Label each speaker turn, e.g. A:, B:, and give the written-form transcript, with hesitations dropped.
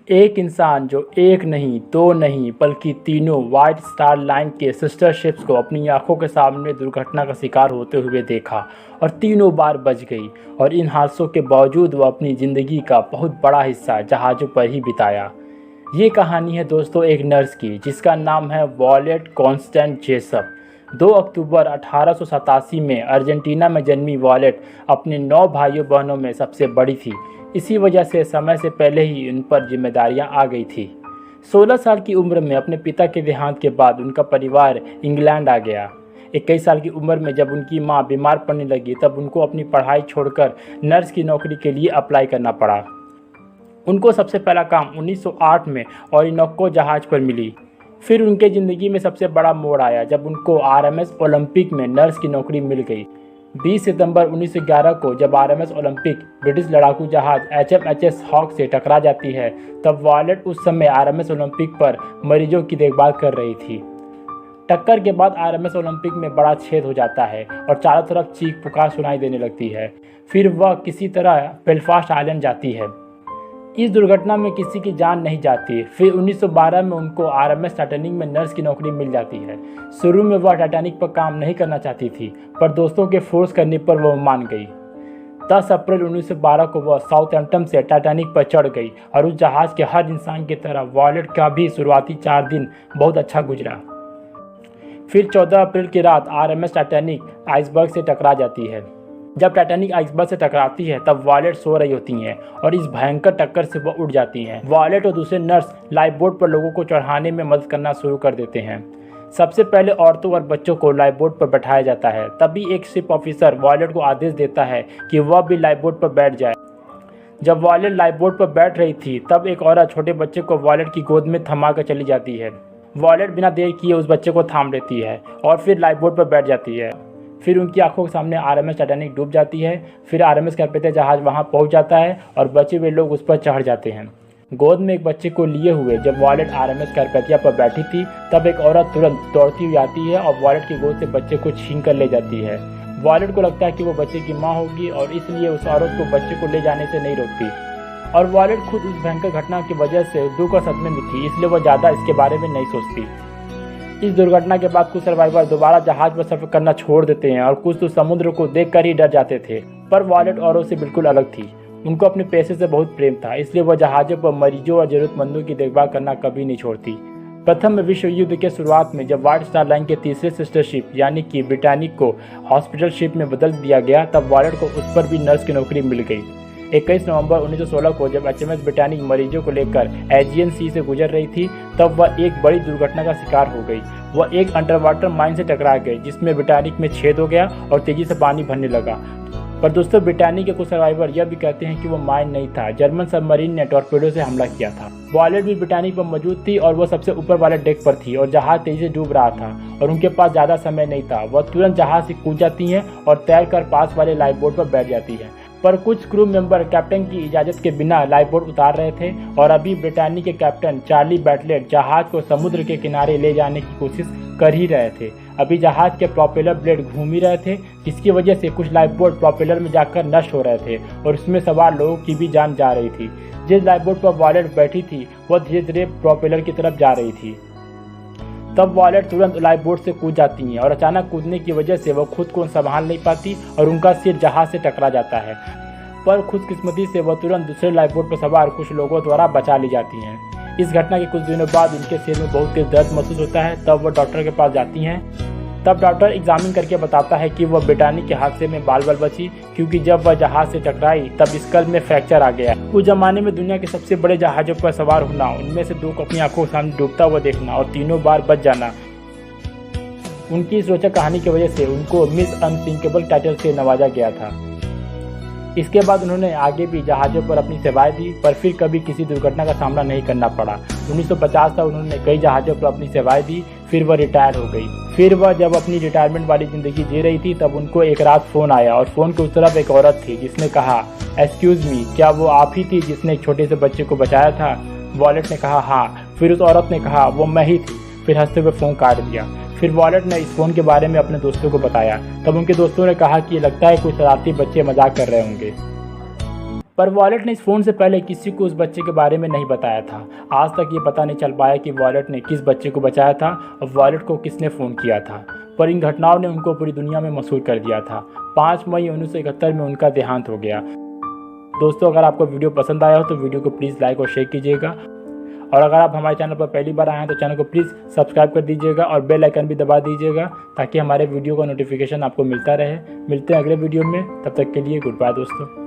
A: एक इंसान जो एक नहीं, दो नहीं, बल्कि तीनों व्हाइट स्टार लाइन के सिस्टर शिप्स को अपनी आंखों के सामने दुर्घटना का शिकार होते हुए देखा और तीनों बार बच गई। और इन हादसों के बावजूद वह अपनी ज़िंदगी का बहुत बड़ा हिस्सा जहाज़ों पर ही बिताया। ये कहानी है दोस्तों एक नर्स की, जिसका नाम है वॉलेट कॉन्स्टेंट जेसप। 2 अक्टूबर 1887 में अर्जेंटीना में जन्मी वॉलेट अपने 9 भाइयों बहनों में सबसे बड़ी थी। इसी वजह से समय से पहले ही उन पर जिम्मेदारियां आ गई थी। 16 साल की उम्र में अपने पिता के देहांत के बाद उनका परिवार इंग्लैंड आ गया। 21 साल की उम्र में जब उनकी मां बीमार पड़ने लगी, तब उनको अपनी पढ़ाई छोड़कर नर्स की नौकरी के लिए अप्लाई करना पड़ा। उनको सबसे पहला काम 1908 में ओरिनोको जहाज़ पर मिली। फिर उनके ज़िंदगी में सबसे बड़ा मोड़ आया जब उनको आरएमएस ओलंपिक में नर्स की नौकरी मिल गई। 20 सितंबर 1911 को जब आरएमएस ओलंपिक ब्रिटिश लड़ाकू जहाज HMHS हॉक से टकरा जाती है, तब वॉलेट उस समय आरएमएस ओलंपिक पर मरीजों की देखभाल कर रही थी। टक्कर के बाद आरएमएस ओलंपिक में बड़ा छेद हो जाता है और चारों तरफ चीख पुकार सुनाई देने लगती है। फिर वह किसी तरह बेलफास्ट आइलैंड जाती है। इस दुर्घटना में किसी की जान नहीं जाती। फिर 1912 में उनको आरएमएस टाइटैनिक में नर्स की नौकरी मिल जाती है। शुरू में वह टाइटैनिक पर काम नहीं करना चाहती थी, पर दोस्तों के फोर्स करने पर वह मान गई। 10 अप्रैल 1912 को वह साउथहैम्पटन से टाइटैनिक पर चढ़ गई और उस जहाज़ के हर इंसान की तरह वॉलेट का भी शुरुआती 4 दिन बहुत अच्छा गुजरा। फिर 14 अप्रैल की रात आरएमएस टाइटैनिक आइसबर्ग से टकरा जाती है। जब टाइटैनिक आइसबर्ग से टकराती है, तब वॉलेट सो रही होती हैं और इस भयंकर टक्कर से वह उड़ जाती हैं। वॉलेट और दूसरे नर्स लाइफ बोट पर लोगों को चढ़ाने में मदद करना शुरू कर देते हैं। सबसे पहले औरतों और बच्चों को लाइफ बोट पर बैठाया जाता है। तभी एक शिप ऑफिसर वॉलेट को आदेश देता है कि वह भी लाइफ बोट पर बैठ जाए। जब वॉलेट लाइफ बोट पर बैठ रही थी, तब एक औरत छोटे बच्चे को वॉलेट की गोद में थमा कर चली जाती है। वॉलेट बिना देर किए उस बच्चे को थाम लेती है और फिर लाइफ बोट पर बैठ जाती है। फिर उनकी आंखों के सामने आरएमएस टाइटैनिक डूब जाती है। फिर आरएमएस कैरपेथिया जहाज़ वहां पहुंच जाता है और बचे हुए लोग उस पर चढ़ जाते हैं। गोद में एक बच्चे को लिए हुए जब वॉलेट आरएमएस कैरपेथिया पर बैठी थी, तब एक औरत तुरंत दौड़ती हुई आती है और वॉलेट की गोद से बच्चे को छीन कर ले जाती है। वॉलेट को लगता है कि वो बच्चे की माँ होगी और इसलिए उस औरत को बच्चे को ले जाने से नहीं रोकती। और वॉलेट खुद उस भयंकर घटना की वजह से दुख और सदमे में थी, इसलिए वह ज़्यादा इसके बारे में नहीं सोचती। इस दुर्घटना के बाद कुछ सर्वाइवर दोबारा जहाज पर सफर करना छोड़ देते हैं और कुछ तो समुद्र को देखकर ही डर जाते थे। पर वॉलेट औरों से बिल्कुल अलग थी। उनको अपने पेशे से बहुत प्रेम था, इसलिए वह जहाज़ों पर मरीजों और जरूरतमंदों की देखभाल करना कभी नहीं छोड़ती। प्रथम विश्व युद्ध के शुरुआत में जब व्हाइट स्टार लाइन के तीसरे सिस्टर शिप यानी कि ब्रिटानिक को हॉस्पिटल शिप में बदल दिया गया, तब वॉलेट को उस पर भी नर्स की नौकरी मिल गई। 21 नवंबर 1916 को जब HMS ब्रिटानिक मरीजों को लेकर एजियन सी से गुजर रही थी, तब वह एक बड़ी दुर्घटना का शिकार हो गई। वह एक अंडर वाटर माइन से टकरा गई, जिसमें ब्रिटानिक में छेद हो गया और तेजी से पानी भरने लगा। पर दोस्तों, ब्रिटानिक के कुछ सर्वाइवर यह भी कहते हैं कि वो माइन नहीं था, जर्मन सबमरीन ने टॉर्पेडो से हमला किया था। वॉलेट भी ब्रिटानिक पर मौजूद थी और वह सबसे ऊपर वाले डेक पर थी और जहाज तेजी से डूब रहा था और उनके पास ज़्यादा समय नहीं था। वह तुरंत जहाज से कूद जाती हैं और तैरकर पास वाले लाइफ बोट पर बैठ जाती है। पर कुछ क्रू मेंबर कैप्टन की इजाज़त के बिना लाइफ बोट उतार रहे थे और अभी ब्रिटानिक के कैप्टन चार्ली बैटलेट जहाज को समुद्र के किनारे ले जाने की कोशिश कर ही रहे थे। अभी जहाज के प्रोपेलर ब्लेड घूम ही रहे थे, जिसकी वजह से कुछ लाइफ बोट प्रोपेलर में जाकर नष्ट हो रहे थे और उसमें सवार लोगों की भी जान जा रही थी। जिस लाइफ बोट पर वॉलेट बैठी थी, वह धीरे धीरे प्रोपेलर की तरफ जा रही थी। तब वॉलेट तुरंत लाइफ बोट से कूद जाती हैं और अचानक कूदने की वजह से वह खुद को संभाल नहीं पाती और उनका सिर जहाज से टकरा जाता है। पर खुशकिस्मती से वह तुरंत दूसरे लाइफ बोट पर सवार कुछ लोगों द्वारा बचा ली जाती हैं। इस घटना के कुछ दिनों बाद उनके सिर में बहुत तेज दर्द महसूस होता है। तब वह डॉक्टर के पास जाती हैं। तब डॉक्टर एग्जामिन करके बताता है कि वह ब्रिटानिक के हादसे में बाल बची, क्योंकि जब वह जहाज से टकराई तब स्कल में फ्रैक्चर आ गया। उस जमाने में दुनिया के सबसे बड़े जहाज़ों पर सवार होना, उनमें से 2 को अपनी आंखों के सामने डूबता हुआ देखना और तीनों बार बच जाना, उनकी इस रोचक कहानी की वजह से उनको मिस अनसिंकेबल टाइटल से नवाजा गया था। इसके बाद उन्होंने आगे भी जहाज़ों पर अपनी सेवाएं दी, पर फिर कभी किसी दुर्घटना का सामना नहीं करना पड़ा। 1950 तक उन्होंने कई जहाज़ों पर अपनी सेवाएं दी, फिर वह रिटायर हो गई। फिर वह जब अपनी रिटायरमेंट वाली ज़िंदगी जी रही थी, तब उनको एक रात फ़ोन आया और फ़ोन के उस तरफ एक औरत थी, जिसने कहा, एक्सक्यूज़ मी, क्या वो आप ही थी जिसने एक छोटे से बच्चे को बचाया था? वॉलेट ने कहा, हाँ। फिर उस औरत ने कहा, वो मैं ही थी। फिर हंसते हुए फ़ोन काट दिया। फिर वॉलेट ने इस फ़ोन के बारे में अपने दोस्तों को बताया। तब उनके दोस्तों ने कहा कि लगता है कोई शरारती बच्चे मजाक कर रहे होंगे। पर वॉलेट ने इस फ़ोन से पहले किसी को उस बच्चे के बारे में नहीं बताया था। आज तक ये पता नहीं चल पाया कि वॉलेट ने किस बच्चे को बचाया था और वॉलेट को किसने फ़ोन किया था, पर इन घटनाओं ने उनको पूरी दुनिया में मशहूर कर दिया था। 5 मई 1971 में उनका देहांत हो गया। दोस्तों, अगर आपको वीडियो पसंद आया हो तो वीडियो को प्लीज़ लाइक और शेयर कीजिएगा, और अगर आप हमारे चैनल पर पहली बार आए हैं तो चैनल को प्लीज़ सब्सक्राइब कर दीजिएगा और बेल आइकन भी दबा दीजिएगा ताकि हमारे वीडियो का नोटिफिकेशन आपको मिलता रहे। मिलते हैं अगले वीडियो में, तब तक के लिए गुड बाय दोस्तों।